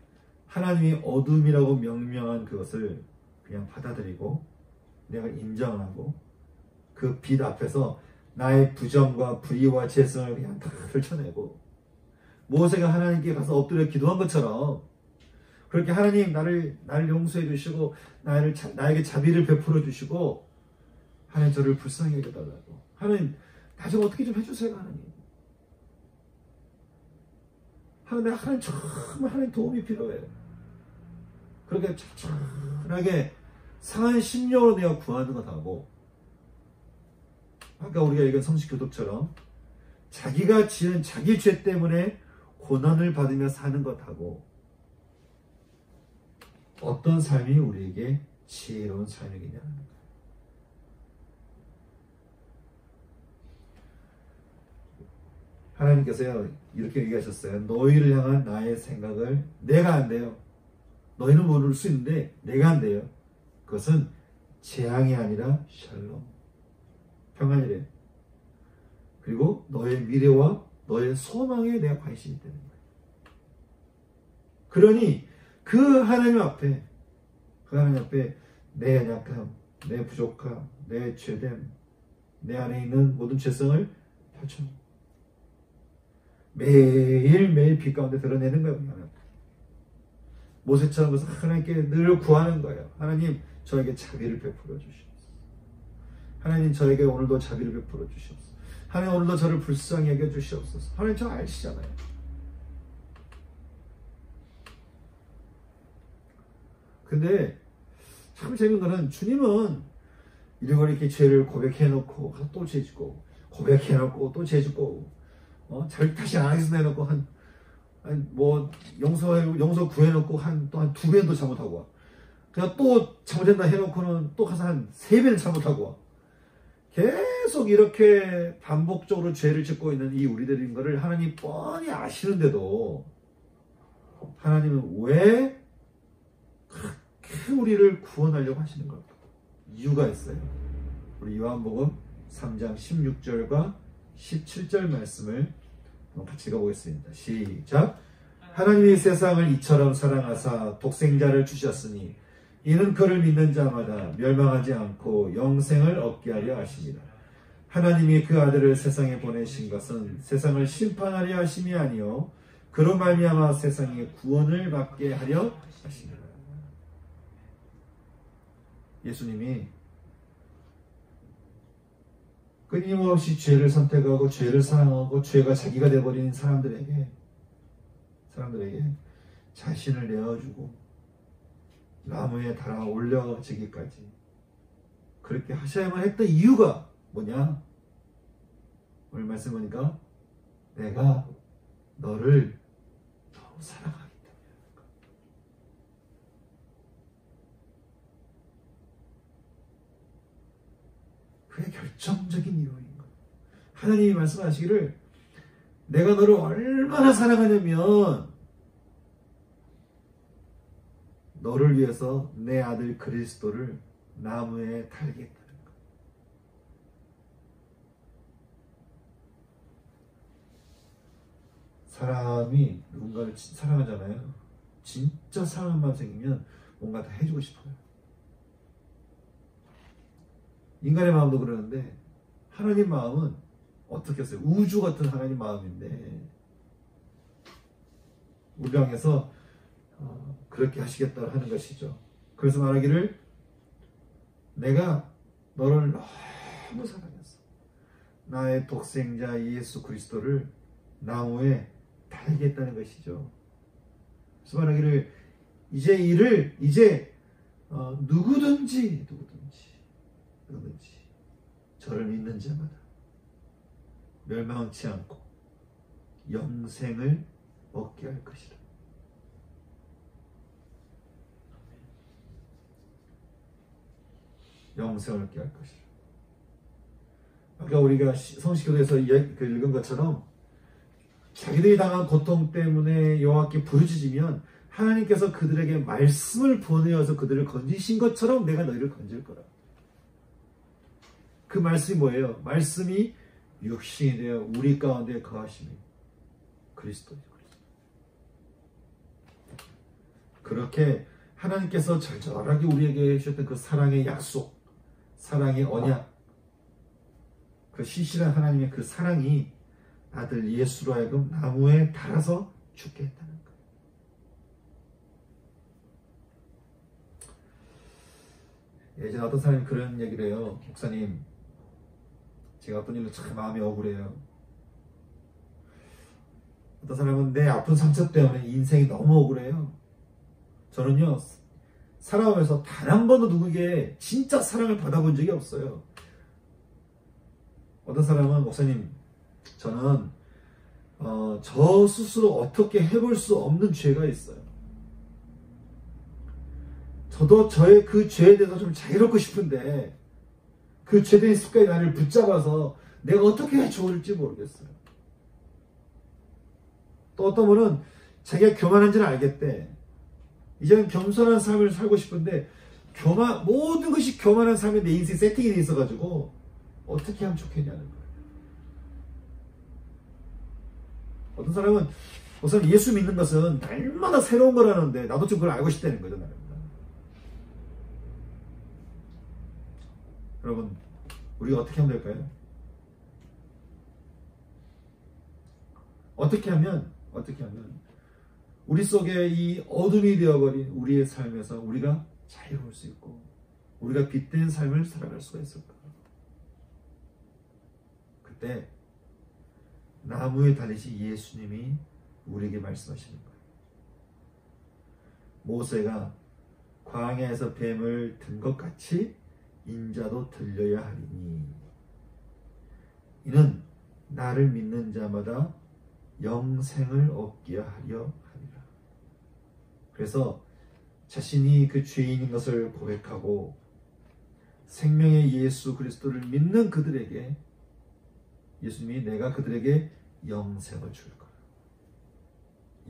하나님이 어둠이라고 명명한 그것을 그냥 받아들이고 내가 인정하고 그 빛 앞에서 나의 부정과 불의와 죄성을 그냥 다 펼쳐내고, 모세가 하나님께 가서 엎드려 기도한 것처럼 그렇게 하나님 나를 용서해 주시고 나에게 자비를 베풀어 주시고, 하나님 저를 불쌍히 여겨달라고, 하나님 나 좀 어떻게 좀 해주세요, 하나님 정말 하나님 도움이 필요해요. 그렇게 천천하게 상한 심령으로 내가 구하는 것하고, 아까 우리가 읽은 성식 교독처럼 자기가 지은 자기 죄 때문에 고난을 받으며 사는 것하고, 어떤 삶이 우리에게 지혜로운 삶이겠냐는 거예요. 하나님께서요 이렇게 얘기하셨어요. 너희를 향한 나의 생각을 내가 안 돼요. 너희는 모를 수 있는데 내가 안 돼요. 그것은 재앙이 아니라 샬롬, 평안이래요. 그리고 너의 미래와 너의 소망에 내가 관심이 있다는 거예요. 그러니 그 하나님 앞에 내 연약함, 내 부족함, 내 죄됨, 내 안에 있는 모든 죄성을 펼쳐 매일매일 빛 가운데 드러내는 거예요. 모세처럼 그래서 하나님께 늘 구하는 거예요. 하나님 저에게 자비를 베풀어 주시옵소서. 하나님 저에게 오늘도 자비를 베풀어 주시옵소서. 하나님 오늘도 저를 불쌍히 여겨 주시옵소서. 하나님 저 아시잖아요. 근데 참 재밌는 거는 주님은 이렇게 죄를 고백해놓고 또 죄 짓고, 고백해놓고 또 죄 짓고, 잘 다시 안 하겠습니다 해놓고 용서 구해놓고 또 한 2배는 또 잘못하고 와. 그냥 또 잘못된다 해놓고는 또 가서 한 3배는 잘못하고 와. 계속 이렇게 반복적으로 죄를 짓고 있는 이 우리들인 것을 하나님 뻔히 아시는데도 하나님은 왜 그렇게 우리를 구원하려고 하시는 걸까? 이유가 있어요. 우리 요한복음 3장 16절과 17절 말씀을 같이 읽어보겠습니다. 시작. 하나님이 세상을 이처럼 사랑하사 독생자를 주셨으니 이는 그를 믿는 자마다 멸망하지 않고 영생을 얻게 하려 하십니다. 하나님이 그 아들을 세상에 보내신 것은 세상을 심판하려 하심이 아니요 그로 말미암아 세상에 구원을 받게 하려 하십니다. 예수님이 끊임없이 죄를 선택하고 죄를 사랑하고 죄가 자기가 되어버린 사람들에게 자신을 내어주고 나무에 달아 올려지기까지 그렇게 하셔야만 했던 이유가 뭐냐? 오늘 말씀 보니까 내가 너를 너무 사랑하기 때문에. 그게 결정적인 이유인 거예요. 하나님이 말씀하시기를 내가 너를 얼마나 사랑하냐면 너를 위해서 내 아들 그리스도를 나무에 달겠다는 거예요. 사람이 누군가를 사랑하잖아요. 진짜 사랑한 마음 생기면 뭔가 다 해주고 싶어요. 인간의 마음도 그러는데 하나님 마음은 어떻게 했어요? 우주 같은 하나님 마음인데 우리 향해서 그렇게 하시겠다 하는 것이죠. 그래서 말하기를 내가 너를 너무 사랑했어. 나의 독생자 예수 그리스도를 나무에 달겠다는 것이죠. 그래서 말하기를 이제 누구든지 저를 믿는 자마다 멸망치 않고 영생을 얻게 할 것이라. 영생을 얻게 할 것이라. 아까 우리가 성식교도에서 읽은 것처럼 자기들이 당한 고통 때문에 여호와께 부르짖으면 하나님께서 그들에게 말씀을 보내어서 그들을 건지신 것처럼 내가 너희를 건질 거라. 그 말씀이 뭐예요? 말씀이 육신이 되어 우리 가운데 거하심이 그리스도죠. 그렇게 하나님께서 절절하게 우리에게 주셨던 그 사랑의 약속, 사랑의 언약, 그 신실한 하나님의 그 사랑이 아들 예수로 하여금 나무에 달아서 죽게 했다는 거예요. 예전에 어떤 사람이 그런 얘기를 해요. 목사님, 제가 어떤 일로 참 마음이 억울해요. 어떤 사람은 내 아픈 상처 때문에 인생이 너무 억울해요. 저는요, 살아오면서 단 한 번도 누구에게 진짜 사랑을 받아본 적이 없어요. 어떤 사람은, 목사님, 저는 저 스스로 어떻게 해볼 수 없는 죄가 있어요. 저도 저의 그 죄에 대해서 좀 자유롭고 싶은데 그 죄된 습관이 나를 붙잡아서 내가 어떻게 해야 좋을지 모르겠어요. 또 어떤 분은 자기가 교만한지는 알겠대. 이제는 겸손한 삶을 살고 싶은데 모든 것이 교만한 삶에 내 인생에 세팅이 돼 있어가지고 어떻게 하면 좋겠냐는 거예요. 어떤 사람은 우선 예수 믿는 것은 날마다 새로운 거라는데 나도 좀 그걸 알고 싶다는 거죠. 나는. 여러분, 우리가 어떻게 하면 될까요? 어떻게 하면 우리 속에 이 어둠이 되어버린 우리의 삶에서 우리가 자유로울 수 있고 우리가 빛된 삶을 살아갈 수가 있을까? 그때 나무에 달리신 예수님이 우리에게 말씀하시는 거예요. 모세가 광야에서 뱀을 든 것 같이 인자도 들려야 하리니 이는 나를 믿는 자마다 영생을 얻게 하려 하리라. 그래서 자신이 그 죄인인 것을 고백하고 생명의 예수 그리스도를 믿는 그들에게 예수님이 내가 그들에게 영생을 줄 거라.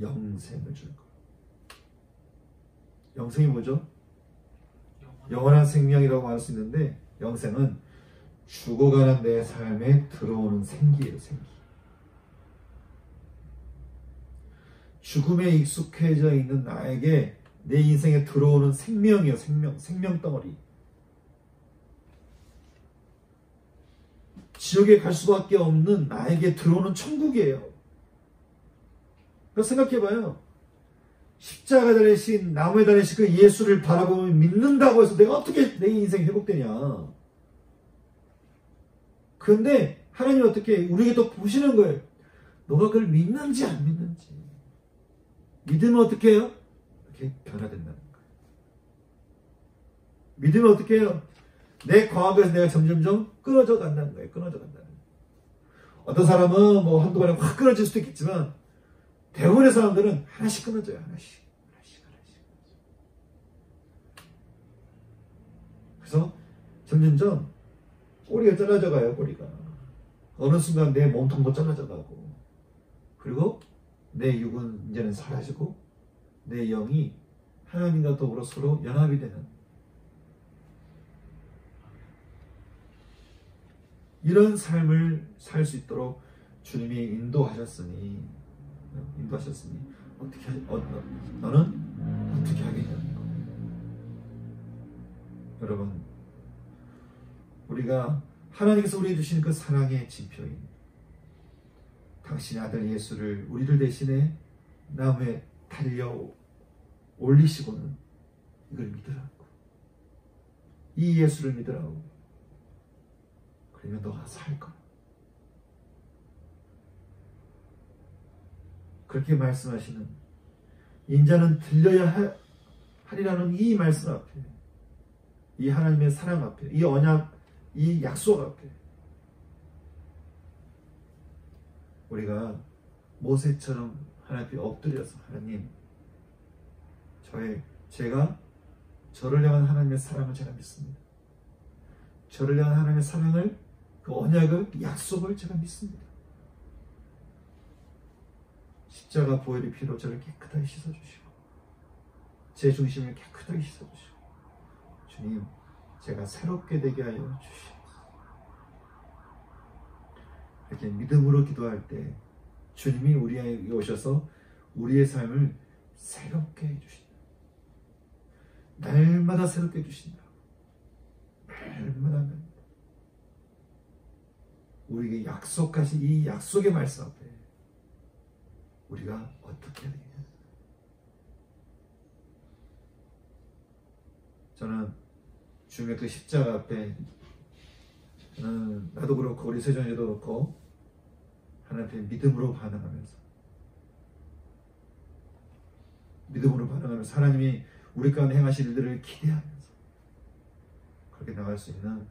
영생을 줄 거라. 영생이 뭐죠? 영원한 생명이라고 할 수 있는데 영생은 죽어가는 내 삶에 들어오는 생기예요. 생기. 죽음에 익숙해져 있는 나에게 내 인생에 들어오는 생명이요. 생명 덩어리. 지옥에 갈 수밖에 없는 나에게 들어오는 천국이에요. 그래서 생각해봐요. 십자가 달리신 나무에 달리신 그 예수를 바라보며 믿는다고 해서 내가 어떻게 내 인생이 회복되냐. 그런데 하나님은 어떻게 우리에게 또 보시는 거예요. 너가 그걸 믿는지 안 믿는지. 믿으면 어떻게 해요? 이렇게 변화된다는 거예요. 믿으면 어떻게 해요? 내 과거에서 내가 점점점 끊어져 간다는 거예요. 끊어져 간다는 거예요. 어떤 사람은 뭐 한두 번에 확 끊어질 수도 있겠지만 대부분의 사람들은 하나씩 끊어져요. 하나씩. 그래서 점점점 꼬리가 잘라져 가요. 꼬리가. 어느 순간 내 몸통도 잘라져 가고 그리고 내 육은 이제는 사라지고 내 영이 하나님과 더불어 서로 연합이 되는 이런 삶을 살 수 있도록 주님이 인도하셨으니 어떻게 너는 어떻게 하겠냐는 거예요. 여러분, 우리가 하나님께서 우리에게 주신 그 사랑의 지표인 당신의 아들 예수를 우리들 대신에 나무에 달려 올리시고는 이걸 믿으라고. 이 예수를 믿으라고. 그러면 너가 살 거야. 그렇게 말씀하시는 인자는 들려야 하리라는 이 말씀 앞에, 이 하나님의 사랑 앞에, 이 언약, 이 약속 앞에 우리가 모세처럼 하나님 앞에 엎드려서 하나님, 제가 저를 향한 하나님의 사랑을 제가 믿습니다. 저를 향한 하나님의 사랑을, 그 언약을, 그 약속을 제가 믿습니다. 십자가 보혈의 피로 저를 깨끗하게 씻어주시고 제 중심을 깨끗하게 씻어주시고 주님, 제가 새롭게 되게 하여 주시옵소서. 이렇게 믿음으로 기도할 때 주님이 우리에게 오셔서 우리의 삶을 새롭게 해주신다. 날마다 새롭게 해주신다. 날마다 우리에게 약속하신 이 약속의 말씀 앞에 우리가 어떻게 해야 되냐. 저는 주님의 그 십자가 앞에 나도 그렇고 우리 세종이도 그렇고 하나님 앞에 믿음으로 반응하면서 하나님이 우리 가운데 행하실 일들을 기대하면서 그렇게 나갈 수 있는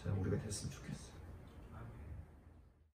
저는 우리가 됐으면 좋겠어요.